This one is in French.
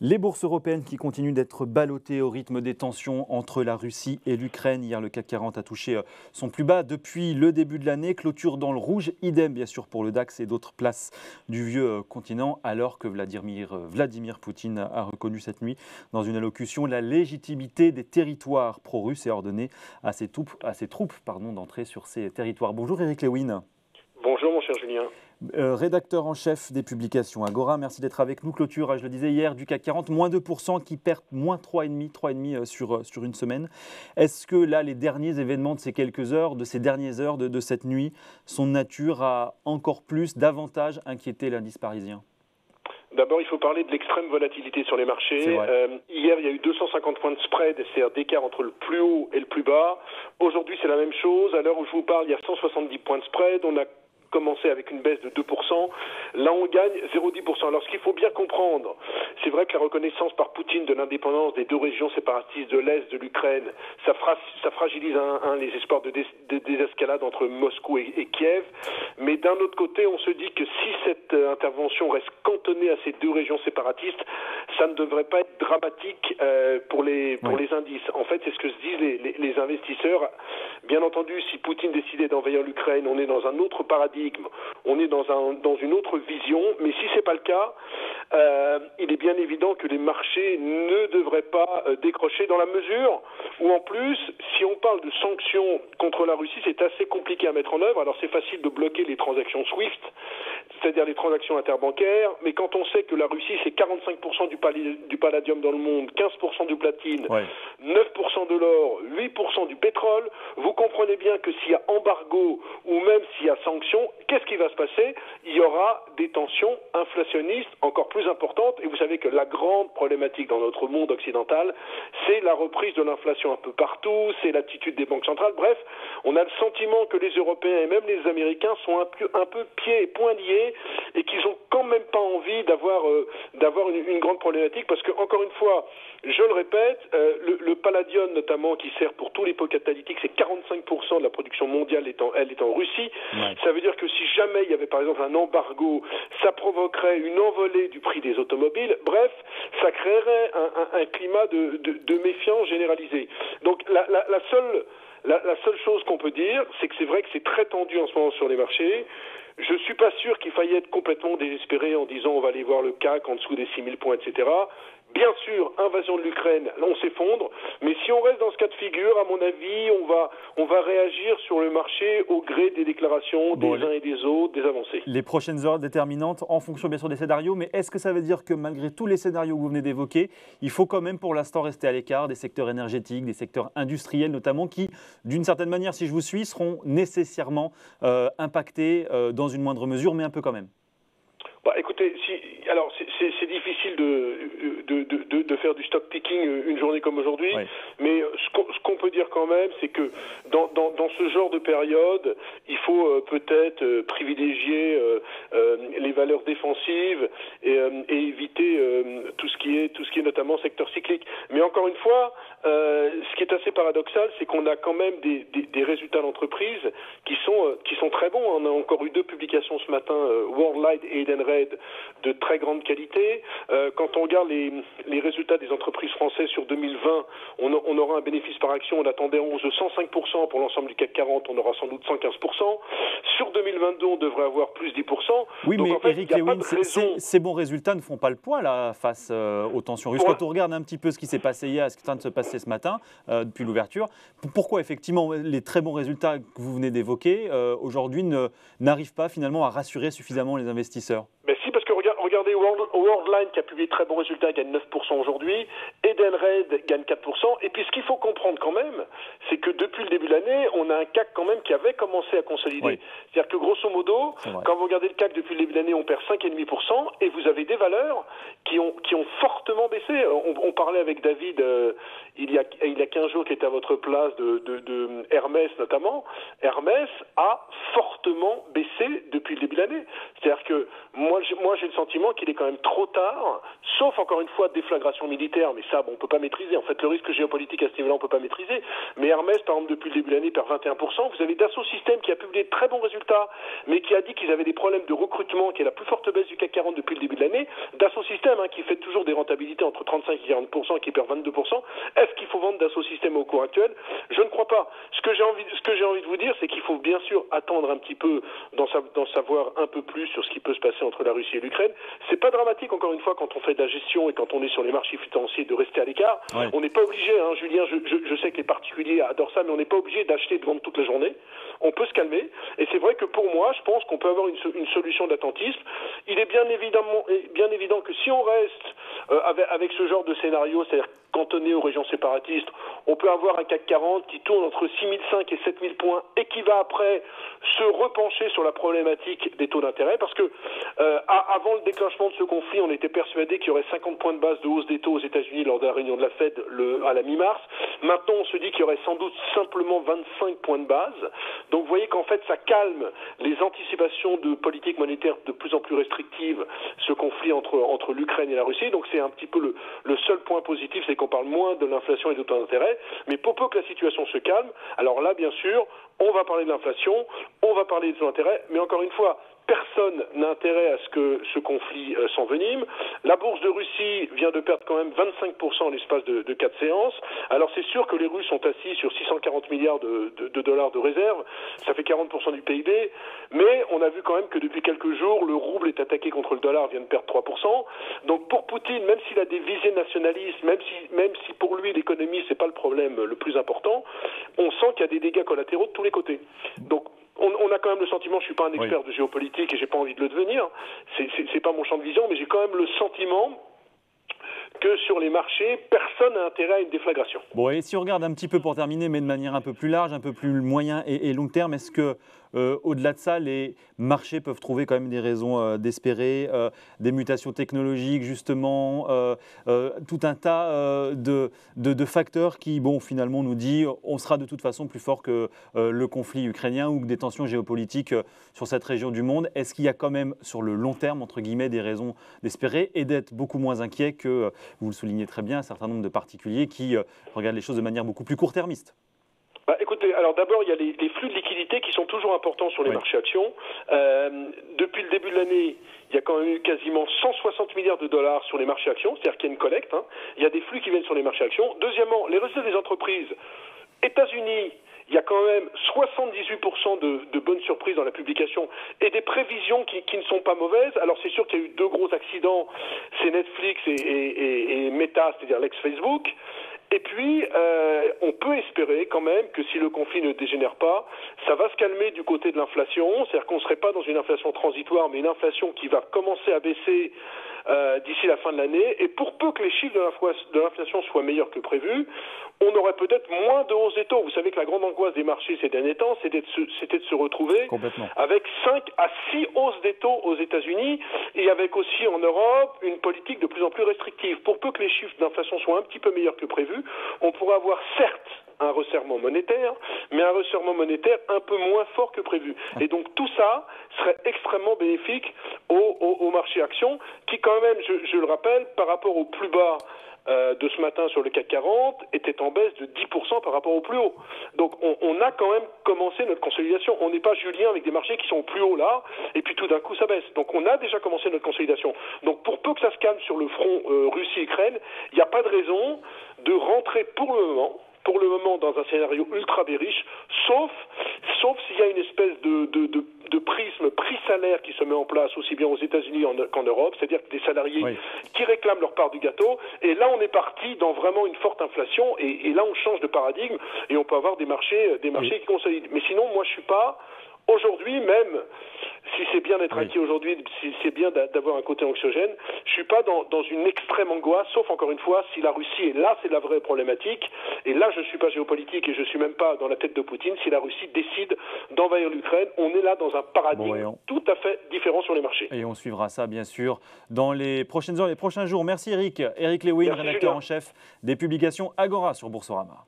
Les bourses européennes qui continuent d'être ballottées au rythme des tensions entre la Russie et l'Ukraine. Hier, le CAC 40 a touché son plus bas depuis le début de l'année. Clôture dans le rouge, idem bien sûr pour le DAX et d'autres places du vieux continent, alors que Vladimir Poutine a reconnu cette nuit dans une allocution la légitimité des territoires pro-russes et ordonné à ses troupes d'entrer sur ces territoires. Bonjour Eric Lewin. Bonjour mon cher Julien. Rédacteur en chef des publications Agora, merci d'être avec nous. Clôture, je le disais hier, du CAC 40, moins 2% qui perd moins 3,5% sur une semaine. Est-ce que là, les derniers événements de ces quelques heures, de ces dernières heures de cette nuit, sont de nature à encore plus, davantage inquiéter l'indice parisien ? D'abord, il faut parler de l'extrême volatilité sur les marchés. Hier, il y a eu 250 points de spread, c'est-à-dire d'écart entre le plus haut et le plus bas. Aujourd'hui, c'est la même chose. À l'heure où je vous parle, il y a 170 points de spread. On a commencé avec une baisse de 2%. Là, on gagne 0,10%. Alors, ce qu'il faut bien comprendre, c'est vrai que la reconnaissance par Poutine de l'indépendance des deux régions séparatistes de l'Est de l'Ukraine, ça fragilise les espoirs de désescalade entre Moscou et Kiev. Mais d'un autre côté, on se dit que si cette intervention reste cantonnée à ces deux régions séparatistes, ça ne devrait pas être dramatique pour les indices. En fait, c'est ce que se disent les investisseurs. Bien entendu, si Poutine décidait d'envahir l'Ukraine, on est dans un autre paradigme, on est dans une autre vision. Mais si c'est pas le cas, il est bien évident que les marchés ne devraient pas décrocher, dans la mesure où, en plus, si on parle de sanctions contre la Russie, c'est assez compliqué à mettre en œuvre. Alors c'est facile de bloquer les transactions SWIFT, c'est-à-dire les transactions interbancaires, mais quand on sait que la Russie c'est 45% du palladium dans le monde, 15% du platine, 9% de l'or, 8% du pétrole, vous comprenez bien que s'il y a embargo ou même s'il y a sanctions, qu'est-ce qui va se passer ? Il y aura des tensions inflationnistes encore plus importantes, et vous savez que la grande problématique dans notre monde occidental, c'est la reprise de l'inflation un peu partout, c'est l'attitude des banques centrales. Bref, on a le sentiment que les Européens et même les Américains sont un peu pieds et poings liés et qu'ils ont quand même pas envie d'avoir une grande problématique, parce que, encore une fois, je le répète, le palladium notamment, qui sert pour tous les pots catalytiques, c'est 45% de la production mondiale elle est en Russie. Ça veut dire que si jamais il y avait par exemple un embargo, ça provoquerait une envolée du prix des automobiles. Bref, ça créerait un climat de méfiance généralisé. Donc la seule chose qu'on peut dire, c'est que c'est vrai que c'est très tendu en ce moment sur les marchés. Je ne suis pas sûr qu'il faille être complètement désespéré en disant on va aller voir le CAC en dessous des 6000 points, etc. Bien sûr, invasion de l'Ukraine, là on s'effondre, mais si on reste dans ce cas de figure, à mon avis, on va réagir sur le marché au gré des déclarations des uns et des autres, des avancées. Les prochaines heures déterminantes en fonction bien sûr des scénarios, mais est-ce que ça veut dire que malgré tous les scénarios que vous venez d'évoquer, il faut quand même pour l'instant rester à l'écart des secteurs énergétiques, des secteurs industriels notamment, qui d'une certaine manière, si je vous suis, seront nécessairement impactés dans une moindre mesure, mais un peu quand même? Écoutez, alors c'est difficile de faire du stock picking une journée comme aujourd'hui, mais ce qu'on peut dire quand même, c'est que dans ce genre de période, il faut peut-être privilégier les valeurs défensives et éviter tout ce qui est notamment secteur cyclique. Mais encore une fois, ce qui est assez paradoxal, c'est qu'on a quand même des résultats d'entreprise qui sont très bons. On a encore eu 2 publications ce matin, Worldline et Edenred, de très grande qualité. Quand on regarde les résultats des entreprises françaises sur 2020, on aura un bénéfice par action, on attendait en hausse de 105% pour l'ensemble du CAC 40, on aura sans doute 115%. Sur 2022, on devrait avoir plus 10%. Oui, donc, mais en fait, Eric Lewin, ces bons résultats ne font pas le poids là, face aux tensions russes. Quand on regarde un petit peu ce qui s'est passé hier, ce qui est en train de se passer ce matin, depuis l'ouverture, pourquoi effectivement les très bons résultats que vous venez d'évoquer aujourd'hui n'arrivent pas finalement à rassurer suffisamment les investisseurs? Ben si, parce que regardez Worldline qui a publié de très bons résultats, gagne 9% aujourd'hui, Edenred gagne 4%, et puis ce qu'il faut comprendre quand même, c'est que depuis le début de l'année, on a un CAC quand même qui avait commencé à consolider. C'est-à-dire que grosso modo, quand vous regardez le CAC depuis le début de l'année, on perd 5,5%, et vous avez des valeurs qui ont fortement baissé. On parlait avec David il y a 15 jours, qui était à votre place, de Hermès notamment. Hermès a fortement baissé depuis le début de l'année. C'est-à-dire que moi j'ai le sentiment qu'il est est quand même trop tard, sauf encore une fois déflagration militaire, mais ça, bon, on peut pas maîtriser. En fait, le risque géopolitique à ce niveau-là, on peut pas maîtriser. Mais Hermès, par exemple, depuis le début de l'année, perd 21%. Vous avez Dassault Systèmes qui a publié de très bons résultats, mais qui a dit qu'ils avaient des problèmes de recrutement, qui est la plus forte baisse du CAC 40 depuis le début de l'année. Dassault Systèmes, qui fait toujours des rentabilités entre 35 et 40%, qui perd 22%. Est-ce qu'il faut vendre Dassault Systèmes au cours actuel? Je ne crois pas. Ce que j'ai envie de vous dire, c'est qu'il faut bien sûr attendre un petit peu d'en savoir un peu plus sur ce qui peut se passer entre la Russie et l'Ukraine. C'est pas dramatique, encore une fois, quand on fait de la gestion et quand on est sur les marchés financiers, de rester à l'écart. Ouais. On n'est pas obligé, Julien, je sais que les particuliers adorent ça, mais on n'est pas obligé d'acheter et de vendre toute la journée. On peut se calmer. Et c'est vrai que pour moi, je pense qu'on peut avoir une solution d'attentisme. Il est bien évident que si on reste avec ce genre de scénario, c'est-à-dire cantonné aux régions séparatistes, on peut avoir un CAC 40 qui tourne entre 6005 et 7000 points et qui va après se repencher sur la problématique des taux d'intérêt, parce que avant le déclenchement de ce conflit, on était persuadé qu'il y aurait 50 points de base de hausse des taux aux États-Unis lors de la réunion de la Fed à la mi-mars. Maintenant, on se dit qu'il y aurait sans doute simplement 25 points de base. Donc vous voyez qu'en fait, ça calme les anticipations de politique monétaire de plus en plus restrictives, ce conflit entre l'Ukraine et la Russie. Donc c'est un petit peu le seul point positif, c'est qu'on parle moins de l'inflation et des taux d'intérêt. Mais pour peu que la situation se calme, alors là, bien sûr, on va parler de l'inflation, on va parler des taux d'intérêt, mais encore une fois, personne n'a intérêt à ce que ce conflit s'envenime. La bourse de Russie vient de perdre quand même 25% en l'espace de 4 séances. Alors c'est sûr que les Russes sont assis sur 640 milliards de dollars de réserves, ça fait 40% du PIB, mais on a vu quand même que depuis quelques jours, le rouble est attaqué contre le dollar, vient de perdre 3%. Donc pour Poutine, même s'il a des visées nationalistes, même si pour lui l'économie c'est pas le problème le plus important, on sent qu'il y a des dégâts collatéraux de tous les côtés. Donc on a quand même le sentiment, je suis pas un expert de géopolitique et j'ai pas envie de le devenir, c'est pas mon champ de vision, mais j'ai quand même le sentiment que sur les marchés, personne n'a intérêt à une déflagration. Bon, et si on regarde un petit peu pour terminer, mais de manière un peu plus large, un peu plus moyen et long terme, est-ce que au-delà de ça, les marchés peuvent trouver quand même des raisons d'espérer, des mutations technologiques justement, tout un tas de facteurs qui, bon, finalement nous dit on sera de toute façon plus fort que le conflit ukrainien ou que des tensions géopolitiques sur cette région du monde. Est-ce qu'il y a quand même sur le long terme, entre guillemets, des raisons d'espérer et d'être beaucoup moins inquiet que, vous le soulignez très bien, un certain nombre de particuliers qui regardent les choses de manière beaucoup plus court-termiste? Écoutez, alors d'abord, il y a les flux de liquidités qui sont toujours importants sur les marchés actions. Depuis le début de l'année, il y a quand même eu quasiment 160 milliards de dollars sur les marchés actions, c'est-à-dire qu'il y a une collecte. Il y a des flux qui viennent sur les marchés actions. Deuxièmement, les résultats des entreprises. États-Unis, il y a quand même 78% de bonnes surprises dans la publication et des prévisions qui ne sont pas mauvaises. Alors c'est sûr qu'il y a eu deux gros accidents, c'est Netflix et Meta, c'est-à-dire l'ex-Facebook. Et puis, on peut espérer quand même que si le conflit ne dégénère pas, ça va se calmer du côté de l'inflation, c'est-à-dire qu'on ne serait pas dans une inflation transitoire, mais une inflation qui va commencer à baisser d'ici la fin de l'année. Et pour peu que les chiffres de l'inflation soient meilleurs que prévu, on aurait peut-être moins de hausse des taux. Vous savez que la grande angoisse des marchés ces derniers temps, c'était de se retrouver avec 5 à 6 hausses des taux aux États-Unis et avec aussi en Europe une politique de plus en plus restrictive. Pour peu que les chiffres d'inflation soient un petit peu meilleurs que prévu, on pourrait avoir certes un resserrement monétaire, mais un resserrement monétaire un peu moins fort que prévu. Et donc tout ça serait extrêmement bénéfique au marché actions, qui quand même, je le rappelle, par rapport au plus bas de ce matin sur le CAC 40, était en baisse de 10% par rapport au plus haut. Donc on a quand même commencé notre consolidation. On n'est pas, Julien, avec des marchés qui sont au plus haut là, et puis tout d'un coup ça baisse. Donc on a déjà commencé notre consolidation. Donc pour peu que ça se calme sur le front Russie-Ukraine, il n'y a pas de raison de rentrer pour le moment dans un scénario ultra bearish, sauf s'il y a une espèce de prisme prix-salaire qui se met en place aussi bien aux États-Unis qu'en Europe, c'est-à-dire des salariés qui réclament leur part du gâteau, et là on est parti dans vraiment une forte inflation, et là on change de paradigme, et on peut avoir des marchés qui consolident. Mais sinon, moi je suis pas... Aujourd'hui, même si c'est bien d'être inquiet aujourd'hui, si c'est bien d'avoir un côté anxiogène, je suis pas dans une extrême angoisse, sauf encore une fois, si la Russie, et là c'est la vraie problématique, et là je suis pas géopolitique et je suis même pas dans la tête de Poutine, si la Russie décide d'envahir l'Ukraine, on est là dans un paradigme tout à fait différent sur les marchés. Et on suivra ça bien sûr dans les prochaines heures, les prochains jours. Merci Eric. Eric Lewin, rédacteur en chef des publications Agora sur Boursorama.